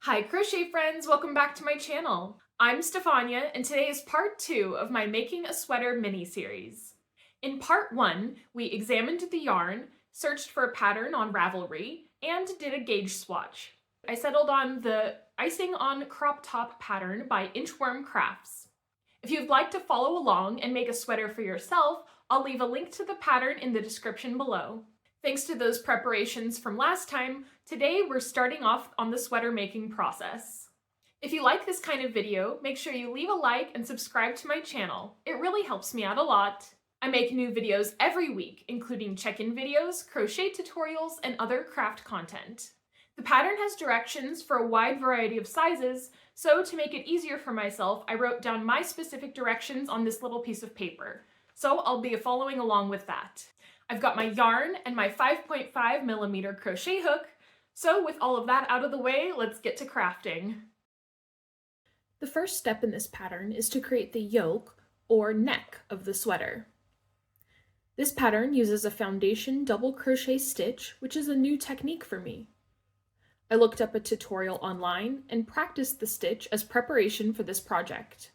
Hi crochet friends, welcome back to my channel. I'm Stefania and today is part 2 of my Making a Sweater mini-series. In part 1, we examined the yarn, searched for a pattern on Ravelry, and did a gauge swatch. I settled on the Icing On Crop top pattern by Inchworm Crafts. If you'd like to follow along and make a sweater for yourself, I'll leave a link to the pattern in the description below. Thanks to those preparations from last time, today we're starting off on the sweater making process. If you like this kind of video, make sure you leave a like and subscribe to my channel. It really helps me out a lot. I make new videos every week, including check-in videos, crochet tutorials, and other craft content. The pattern has directions for a wide variety of sizes, so to make it easier for myself, I wrote down my specific directions on this little piece of paper. So I'll be following along with that. I've got my yarn and my 5.5mm crochet hook, so with all of that out of the way, let's get to crafting. The first step in this pattern is to create the yoke, or neck, of the sweater. This pattern uses a foundation double crochet stitch, which is a new technique for me. I looked up a tutorial online and practiced the stitch as preparation for this project.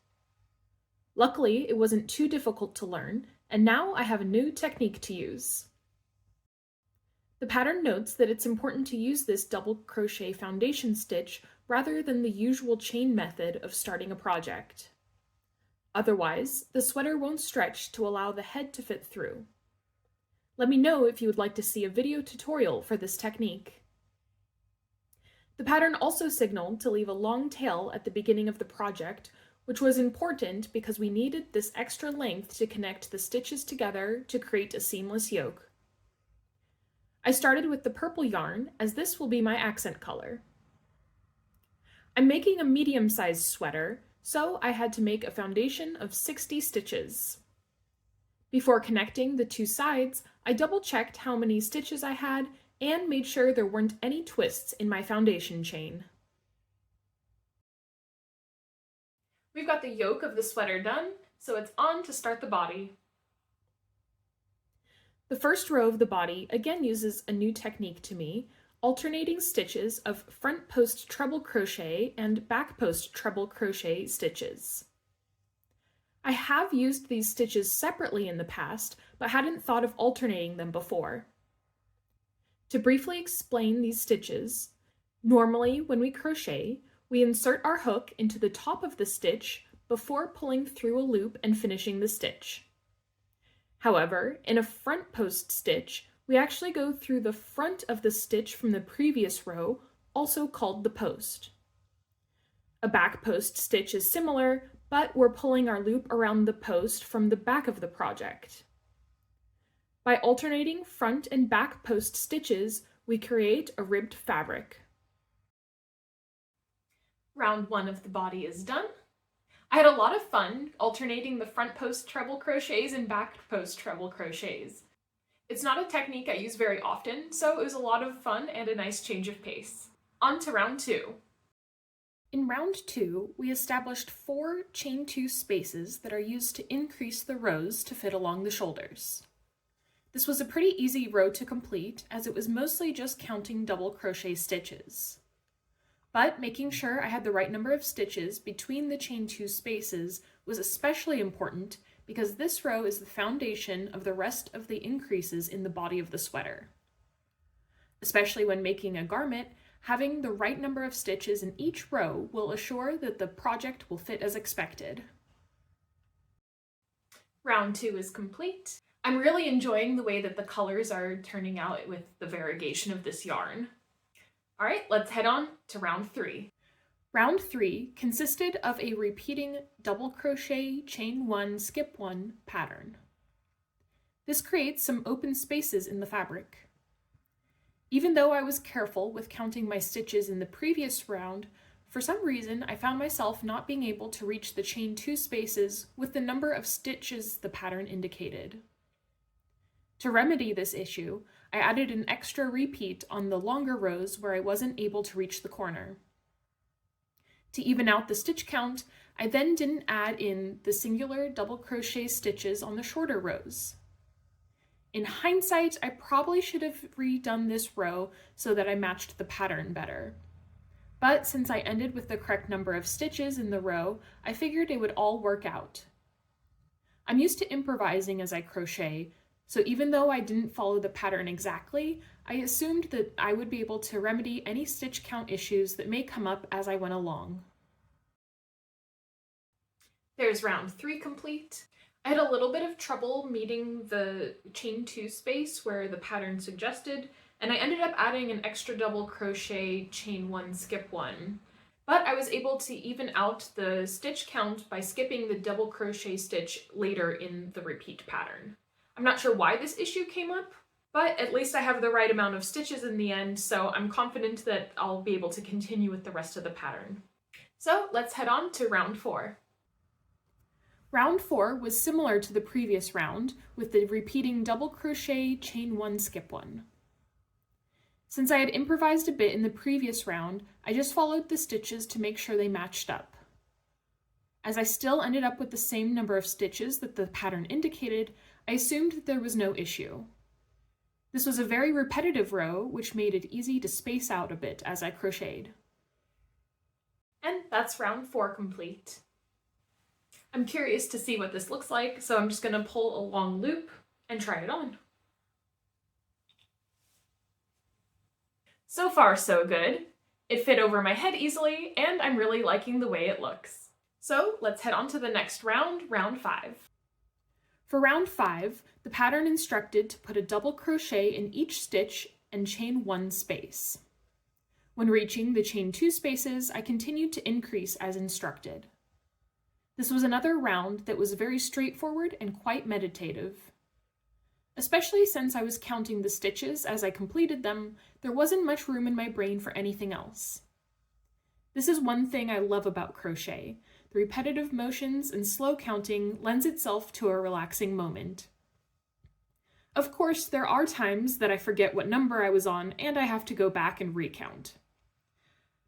Luckily, it wasn't too difficult to learn, and now I have a new technique to use. The pattern notes that it's important to use this double crochet foundation stitch rather than the usual chain method of starting a project. Otherwise, the sweater won't stretch to allow the head to fit through. Let me know if you would like to see a video tutorial for this technique. The pattern also signaled to leave a long tail at the beginning of the project, which was important because we needed this extra length to connect the stitches together to create a seamless yoke. I started with the purple yarn, as this will be my accent color. I'm making a medium-sized sweater, so I had to make a foundation of 60 stitches. Before connecting the two sides, I double-checked how many stitches I had and made sure there weren't any twists in my foundation chain. We've got the yoke of the sweater done, so it's on to start the body. The first row of the body again uses a new technique to me, alternating stitches of front post treble crochet and back post treble crochet stitches. I have used these stitches separately in the past, but hadn't thought of alternating them before. To briefly explain these stitches, normally when we crochet, we insert our hook into the top of the stitch before pulling through a loop and finishing the stitch. However, in a front post stitch, we actually go through the front of the stitch from the previous row, also called the post. A back post stitch is similar, but we're pulling our loop around the post from the back of the project. By alternating front and back post stitches, we create a ribbed fabric. Round 1 of the body is done. I had a lot of fun alternating the front post treble crochets and back post treble crochets. It's not a technique I use very often, so it was a lot of fun and a nice change of pace. On to round 2. In round 2, we established 4 chain 2 spaces that are used to increase the rows to fit along the shoulders. This was a pretty easy row to complete, as it was mostly just counting double crochet stitches. But making sure I had the right number of stitches between the chain 2 spaces was especially important because this row is the foundation of the rest of the increases in the body of the sweater. Especially when making a garment, having the right number of stitches in each row will assure that the project will fit as expected. Round 2 is complete. I'm really enjoying the way that the colors are turning out with the variegation of this yarn. All right, let's head on to round 3. Round 3 consisted of a repeating double crochet, chain 1, skip 1 pattern. This creates some open spaces in the fabric. Even though I was careful with counting my stitches in the previous round, for some reason I found myself not being able to reach the chain 2 spaces with the number of stitches the pattern indicated. To remedy this issue, I added an extra repeat on the longer rows where I wasn't able to reach the corner. To even out the stitch count, I then didn't add in the singular double crochet stitches on the shorter rows. In hindsight, I probably should have redone this row so that I matched the pattern better. but since I ended with the correct number of stitches in the row, I figured it would all work out. I'm used to improvising as I crochet, so even though I didn't follow the pattern exactly, I assumed that I would be able to remedy any stitch count issues that may come up as I went along. There's round 3 complete. I had a little bit of trouble meeting the chain 2 space where the pattern suggested, and I ended up adding an extra double crochet chain 1 skip 1. But I was able to even out the stitch count by skipping the double crochet stitch later in the repeat pattern. I'm not sure why this issue came up, but at least I have the right amount of stitches in the end, so I'm confident that I'll be able to continue with the rest of the pattern. So let's head on to round 4. Round 4 was similar to the previous round, with the repeating double crochet, chain 1, skip 1. Since I had improvised a bit in the previous round, I just followed the stitches to make sure they matched up. As I still ended up with the same number of stitches that the pattern indicated, I assumed that there was no issue. This was a very repetitive row, which made it easy to space out a bit as I crocheted. And that's round 4 complete. I'm curious to see what this looks like, so I'm just going to pull a long loop and try it on. So far, so good. It fit over my head easily, and I'm really liking the way it looks. So let's head on to the next round, round 5. For round 5, the pattern instructed to put a double crochet in each stitch and chain 1 space. When reaching the chain 2 spaces, I continued to increase as instructed. This was another round that was very straightforward and quite meditative. Especially since I was counting the stitches as I completed them, there wasn't much room in my brain for anything else. This is one thing I love about crochet. The repetitive motions and slow counting lends itself to a relaxing moment. Of course, there are times that I forget what number I was on and I have to go back and recount.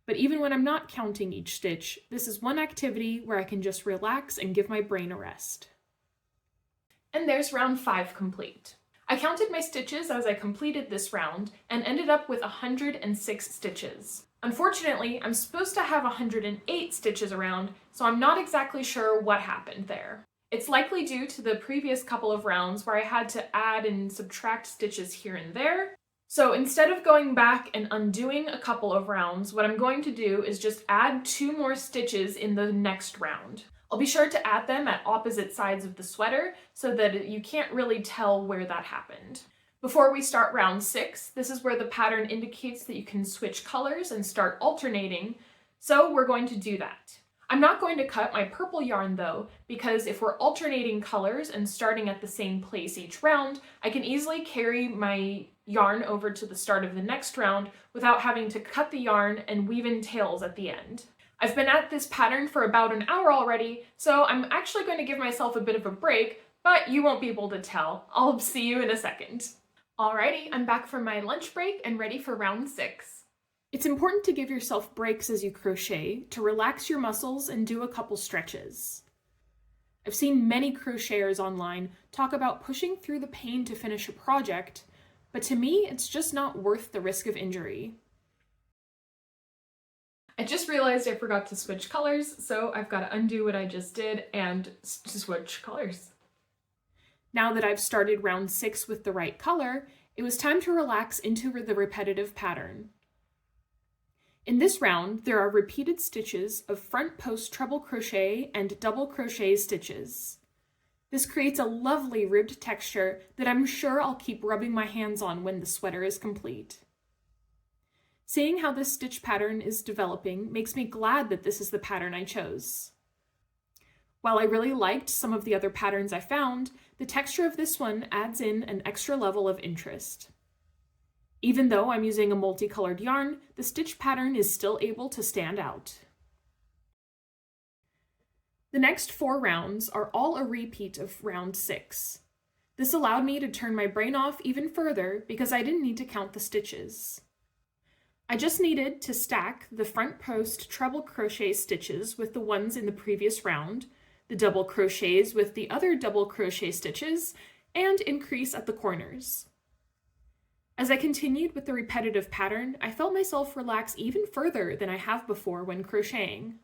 But even when I'm not counting each stitch, this is one activity where I can just relax and give my brain a rest. And there's round 5 complete. I counted my stitches as I completed this round and ended up with 106 stitches. Unfortunately, I'm supposed to have 108 stitches around, so I'm not exactly sure what happened there. It's likely due to the previous couple of rounds where I had to add and subtract stitches here and there. So instead of going back and undoing a couple of rounds, what I'm going to do is just add 2 more stitches in the next round. I'll be sure to add them at opposite sides of the sweater so that you can't really tell where that happened. Before we start round 6, this is where the pattern indicates that you can switch colors and start alternating, so we're going to do that. I'm not going to cut my purple yarn though, because if we're alternating colors and starting at the same place each round, I can easily carry my yarn over to the start of the next round without having to cut the yarn and weave in tails at the end. I've been at this pattern for about an hour already, so I'm actually going to give myself a bit of a break, but you won't be able to tell. I'll see you in a second. Alrighty, I'm back from my lunch break and ready for round 6. It's important to give yourself breaks as you crochet to relax your muscles and do a couple stretches. I've seen many crocheters online talk about pushing through the pain to finish a project, but to me, it's just not worth the risk of injury. I just realized I forgot to switch colors, so I've got to undo what I just did and switch colors. Now that I've started round 6 with the right color, it was time to relax into the repetitive pattern. In this round, there are repeated stitches of front post treble crochet and double crochet stitches. This creates a lovely ribbed texture that I'm sure I'll keep rubbing my hands on when the sweater is complete. Seeing how this stitch pattern is developing makes me glad that this is the pattern I chose. While I really liked some of the other patterns I found, the texture of this one adds in an extra level of interest. Even though I'm using a multicolored yarn, the stitch pattern is still able to stand out. The next 4 rounds are all a repeat of round 6. This allowed me to turn my brain off even further because I didn't need to count the stitches. I just needed to stack the front post treble crochet stitches with the ones in the previous round, the double crochets with the other double crochet stitches, and increase at the corners. As I continued with the repetitive pattern, I felt myself relax even further than I have before when crocheting.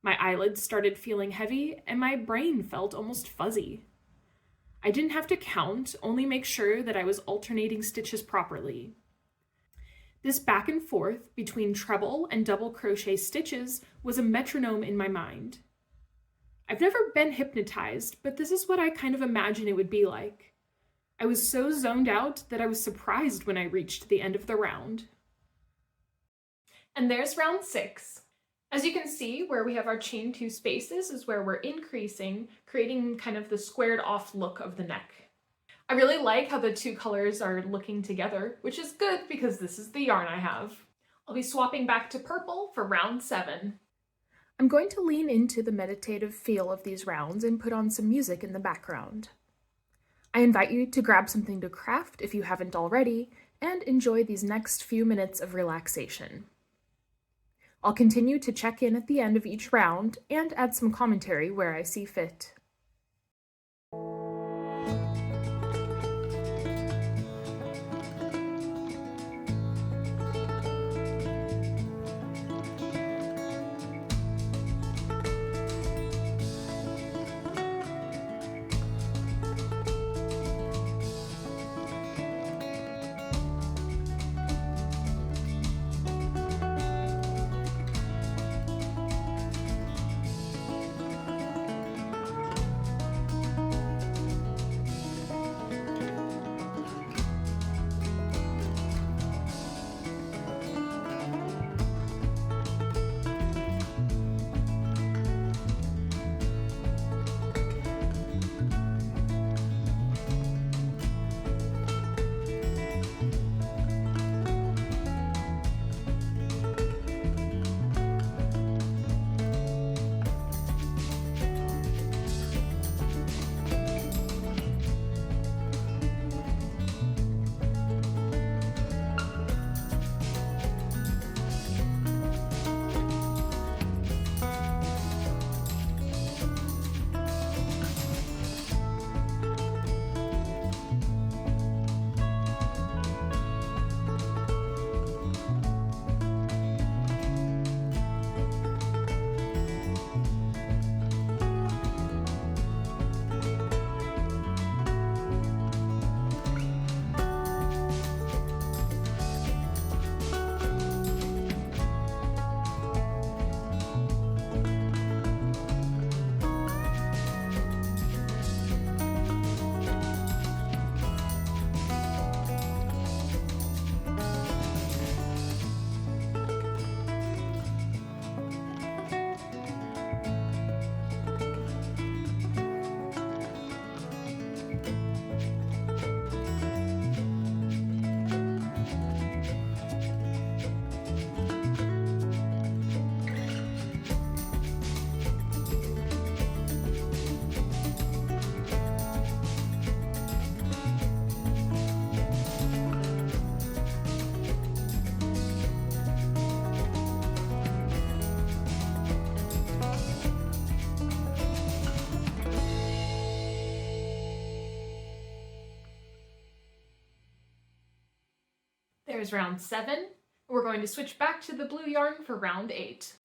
My eyelids started feeling heavy, and my brain felt almost fuzzy. I didn't have to count, only make sure that I was alternating stitches properly. This back and forth between treble and double crochet stitches was a metronome in my mind. I've never been hypnotized, but this is what I kind of imagine it would be like. I was so zoned out that I was surprised when I reached the end of the round. And there's round 6. As you can see, where we have our chain 2 spaces is where we're increasing, creating kind of the squared off look of the neck. I really like how the 2 colors are looking together, which is good because this is the yarn I have. I'll be swapping back to purple for round 7. I'm going to lean into the meditative feel of these rounds and put on some music in the background. I invite you to grab something to craft if you haven't already, and enjoy these next few minutes of relaxation. I'll continue to check in at the end of each round and add some commentary where I see fit. There's round 7. We're going to switch back to the blue yarn for round 8.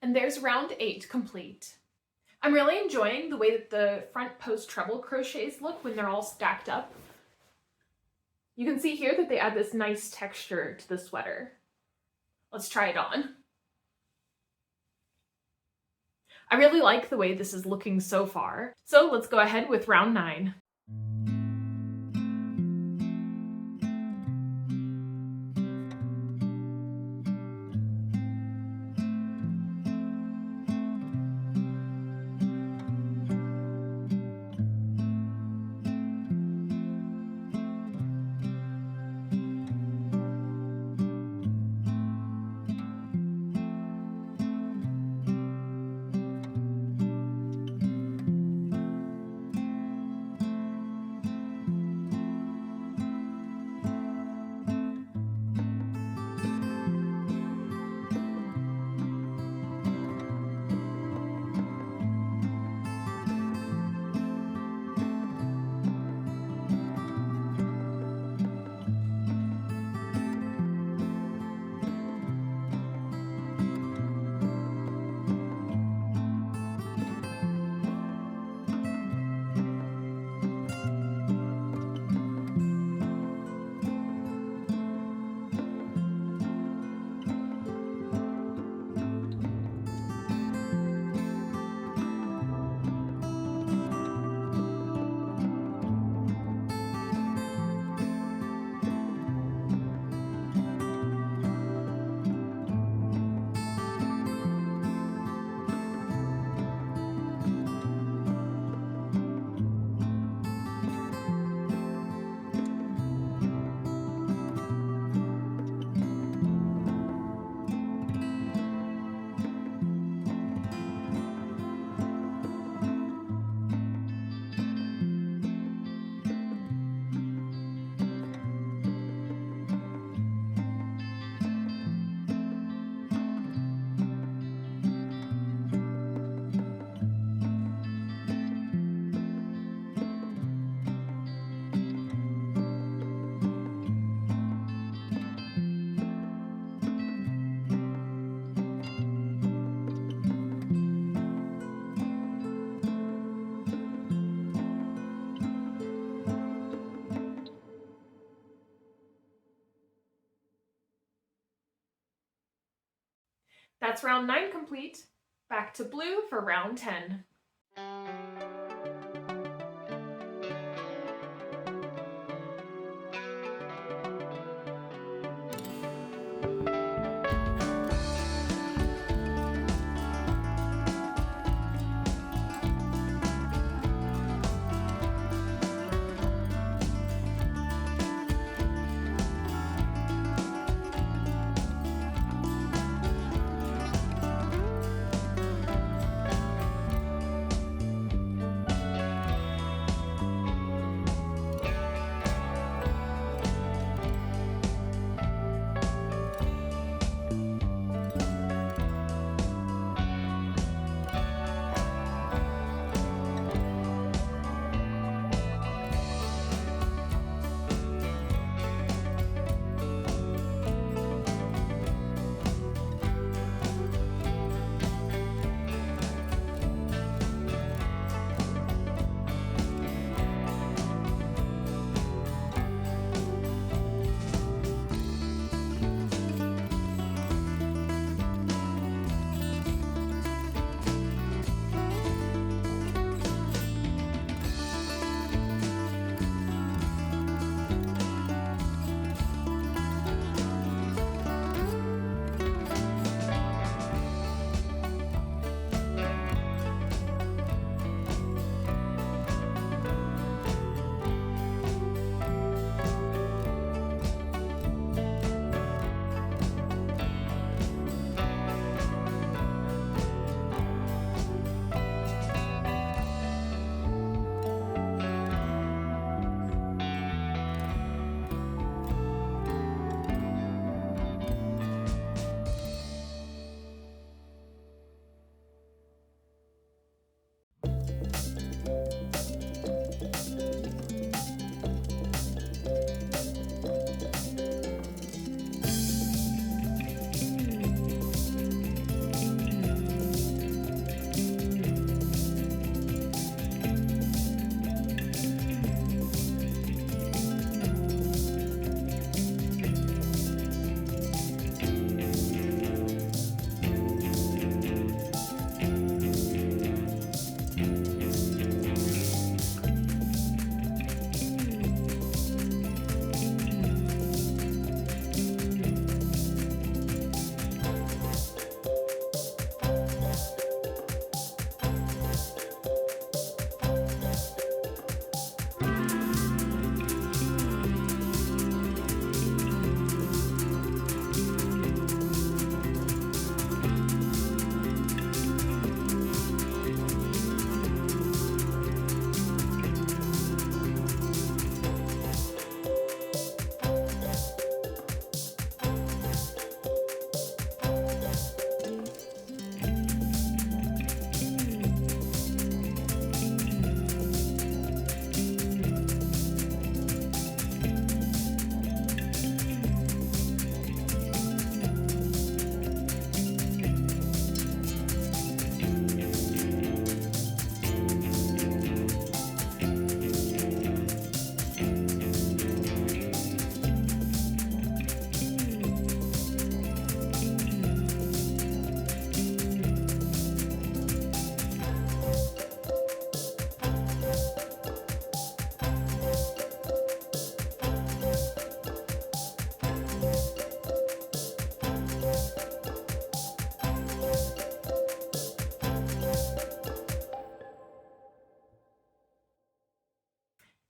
And there's round 8 complete. I'm really enjoying the way that the front post treble crochets look when they're all stacked up. You can see here that they add this nice texture to the sweater. Let's try it on. I really like the way this is looking so far. So let's go ahead with round 9. That's round 9 complete. Back to blue for round 10.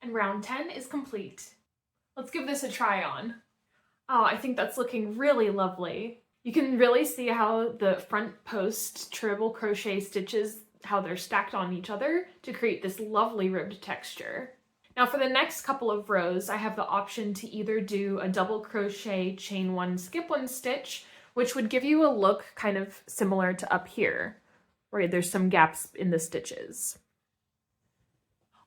And round 10 is complete. Let's give this a try on. Oh, I think that's looking really lovely. You can really see how the front post treble crochet stitches, how they're stacked on each other to create this lovely ribbed texture. Now for the next couple of rows, I have the option to either do a double crochet, chain one, skip one stitch, which would give you a look kind of similar to up here, where there's some gaps in the stitches.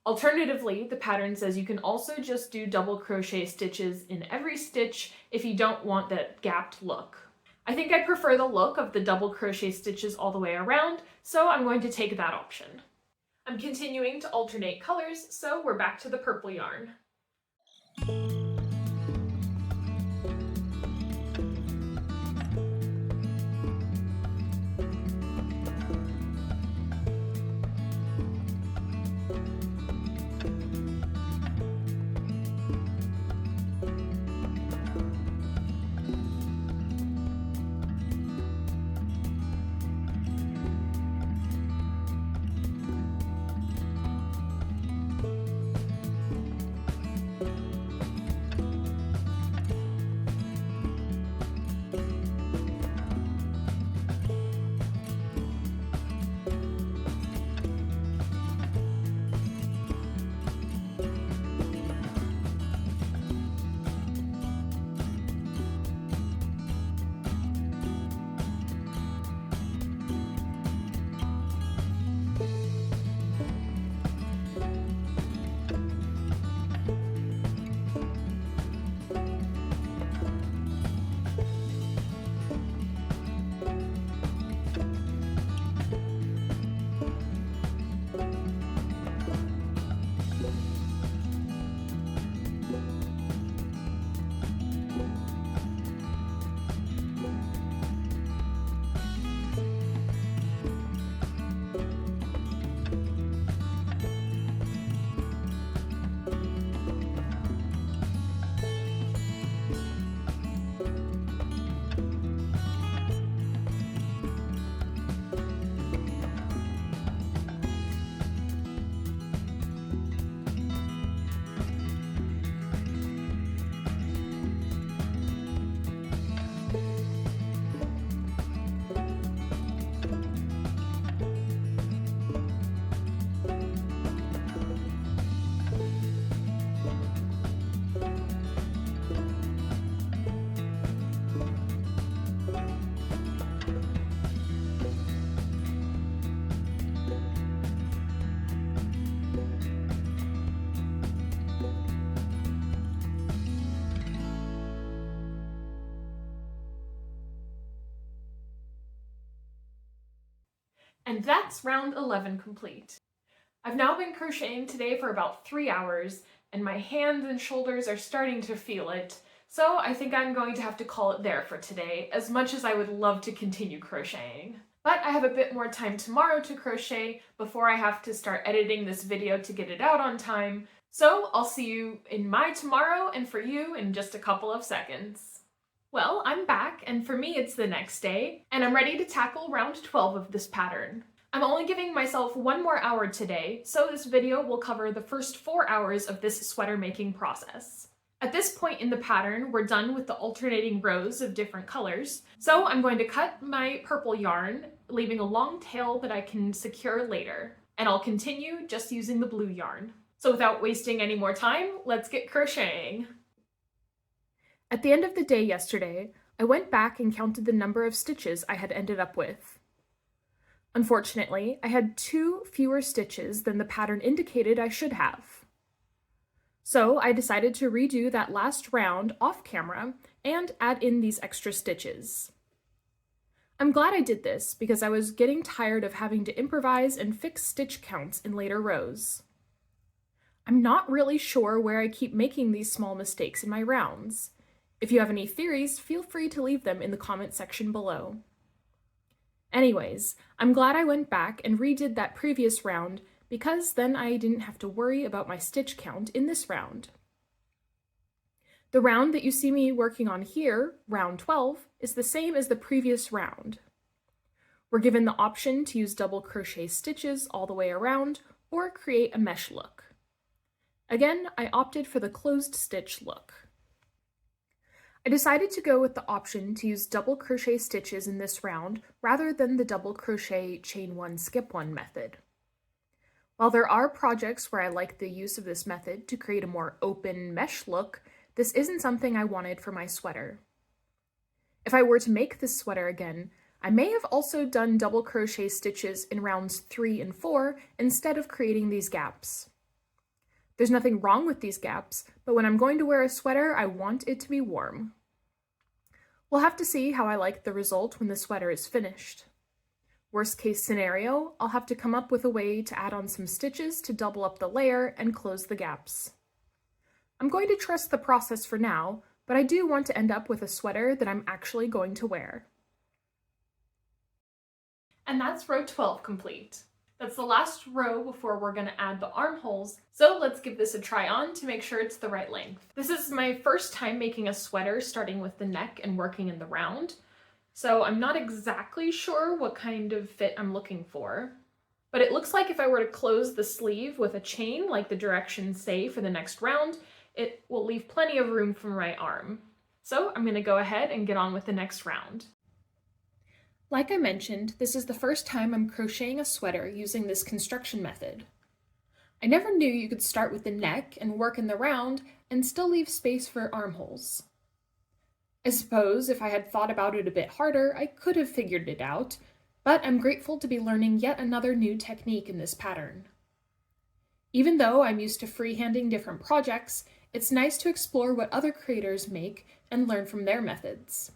Alternatively, the pattern says you can also just do double crochet stitches in every stitch if you don't want that gapped look. I think I prefer the look of the double crochet stitches all the way around, so I'm going to take that option. I'm continuing to alternate colors, so we're back to the purple yarn. And that's round 11 complete. I've now been crocheting today for about 3 hours, and my hands and shoulders are starting to feel it, so I think I'm going to have to call it there for today, as much as I would love to continue crocheting. But I have a bit more time tomorrow to crochet before I have to start editing this video to get it out on time, so I'll see you in my tomorrow and for you in just a couple of seconds. Well, I'm back, and for me it's the next day, and I'm ready to tackle round 12 of this pattern. I'm only giving myself 1 more hour today, so this video will cover the first 4 hours of this sweater making process. At this point in the pattern, we're done with the alternating rows of different colors, so I'm going to cut my purple yarn, leaving a long tail that I can secure later, and I'll continue just using the blue yarn. So without wasting any more time, let's get crocheting. At the end of the day yesterday, I went back and counted the number of stitches I had ended up with. Unfortunately, I had 2 fewer stitches than the pattern indicated I should have. So I decided to redo that last round off camera and add in these extra stitches. I'm glad I did this because I was getting tired of having to improvise and fix stitch counts in later rows. I'm not really sure where I keep making these small mistakes in my rounds. If you have any theories, feel free to leave them in the comment section below. Anyways, I'm glad I went back and redid that previous round because then I didn't have to worry about my stitch count in this round. The round that you see me working on here, round 12, is the same as the previous round. We're given the option to use double crochet stitches all the way around or create a mesh look. Again, I opted for the closed stitch look. I decided to go with the option to use double crochet stitches in this round rather than the double crochet chain one skip one method. While there are projects where I like the use of this method to create a more open mesh look, this isn't something I wanted for my sweater. If I were to make this sweater again, I may have also done double crochet stitches in rounds 3 and 4 instead of creating these gaps. There's nothing wrong with these gaps, but when I'm going to wear a sweater, I want it to be warm. We'll have to see how I like the result when the sweater is finished. Worst case scenario, I'll have to come up with a way to add on some stitches to double up the layer and close the gaps. I'm going to trust the process for now, but I do want to end up with a sweater that I'm actually going to wear. And that's row 12 complete. That's the last row before we're going to add the armholes, so let's give this a try on to make sure it's the right length. This is my first time making a sweater starting with the neck and working in the round, so I'm not exactly sure what kind of fit I'm looking for. But it looks like if I were to close the sleeve with a chain like the directions say for the next round, it will leave plenty of room for my arm. So I'm going to go ahead and get on with the next round. Like I mentioned, this is the first time I'm crocheting a sweater using this construction method. I never knew you could start with the neck and work in the round and still leave space for armholes. I suppose if I had thought about it a bit harder, I could have figured it out, but I'm grateful to be learning yet another new technique in this pattern. Even though I'm used to freehanding different projects, it's nice to explore what other creators make and learn from their methods.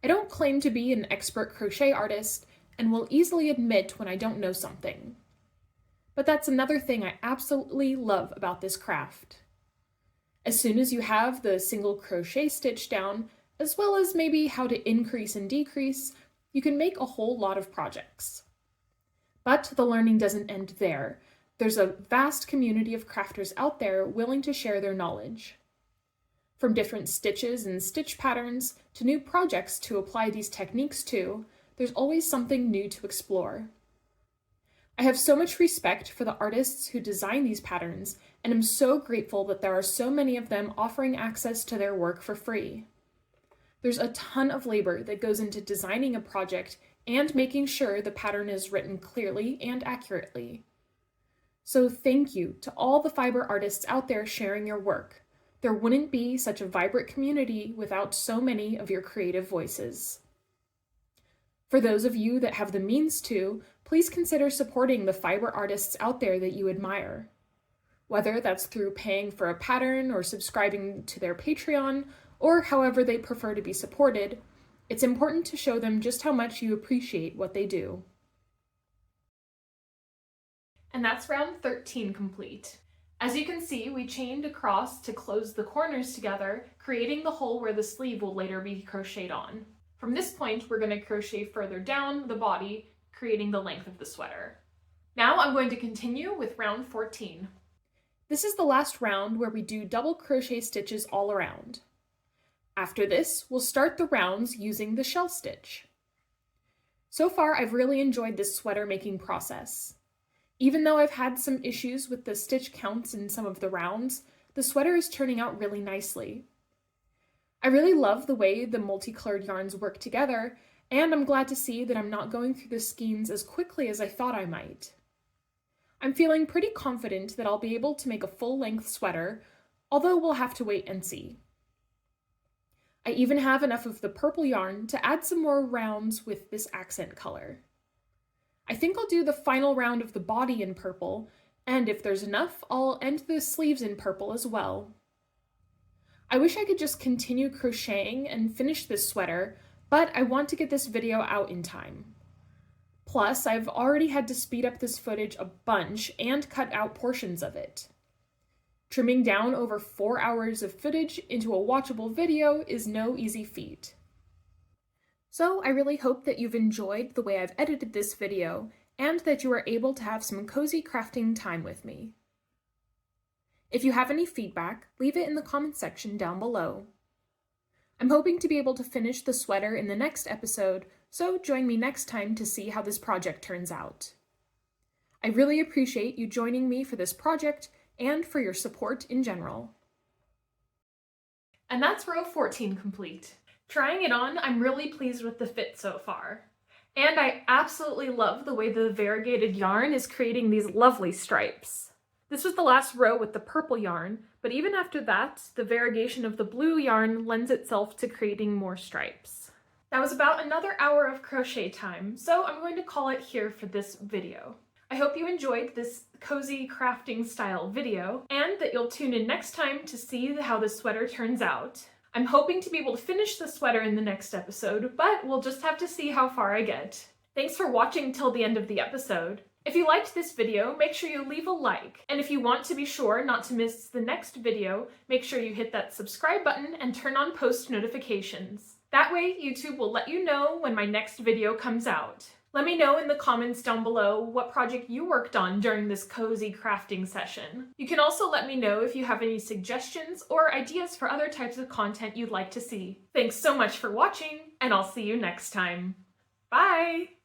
I don't claim to be an expert crochet artist and will easily admit when I don't know something. But that's another thing I absolutely love about this craft. As soon as you have the single crochet stitch down, as well as maybe how to increase and decrease, you can make a whole lot of projects. But the learning doesn't end there. There's a vast community of crafters out there willing to share their knowledge. From different stitches and stitch patterns to new projects to apply these techniques to, there's always something new to explore. I have so much respect for the artists who design these patterns, and I'm so grateful that there are so many of them offering access to their work for free. There's a ton of labor that goes into designing a project and making sure the pattern is written clearly and accurately. So thank you to all the fiber artists out there sharing your work. There wouldn't be such a vibrant community without so many of your creative voices. For those of you that have the means to, please consider supporting the fiber artists out there that you admire. Whether that's through paying for a pattern or subscribing to their Patreon, or however they prefer to be supported, it's important to show them just how much you appreciate what they do. And that's round 13 complete. As you can see, we chained across to close the corners together, creating the hole where the sleeve will later be crocheted on. From this point, we're going to crochet further down the body, creating the length of the sweater. Now I'm going to continue with round 14. This is the last round where we do double crochet stitches all around. After this, we'll start the rounds using the shell stitch. So far, I've really enjoyed this sweater making process. Even though I've had some issues with the stitch counts in some of the rounds, the sweater is turning out really nicely. I really love the way the multicolored yarns work together, and I'm glad to see that I'm not going through the skeins as quickly as I thought I might. I'm feeling pretty confident that I'll be able to make a full-length sweater, although we'll have to wait and see. I even have enough of the purple yarn to add some more rounds with this accent color. I think I'll do the final round of the body in purple, and if there's enough, I'll end the sleeves in purple as well. I wish I could just continue crocheting and finish this sweater, but I want to get this video out in time. Plus, I've already had to speed up this footage a bunch and cut out portions of it. Trimming down over 4 hours of footage into a watchable video is no easy feat. So I really hope that you've enjoyed the way I've edited this video and that you are able to have some cozy crafting time with me. If you have any feedback, leave it in the comment section down below. I'm hoping to be able to finish the sweater in the next episode, so join me next time to see how this project turns out. I really appreciate you joining me for this project, and for your support in general. And that's row 14 complete. Trying it on, I'm really pleased with the fit so far. And I absolutely love the way the variegated yarn is creating these lovely stripes. This was the last row with the purple yarn, but even after that, the variegation of the blue yarn lends itself to creating more stripes. That was about another hour of crochet time, so I'm going to call it here for this video. I hope you enjoyed this cozy crafting style video, and that you'll tune in next time to see how the sweater turns out. I'm hoping to be able to finish the sweater in the next episode, but we'll just have to see how far I get. Thanks for watching till the end of the episode. If you liked this video, make sure you leave a like, and if you want to be sure not to miss the next video, make sure you hit that subscribe button and turn on post notifications. That way, YouTube will let you know when my next video comes out. Let me know in the comments down below what project you worked on during this cozy crafting session. You can also let me know if you have any suggestions or ideas for other types of content you'd like to see. Thanks so much for watching, and I'll see you next time. Bye!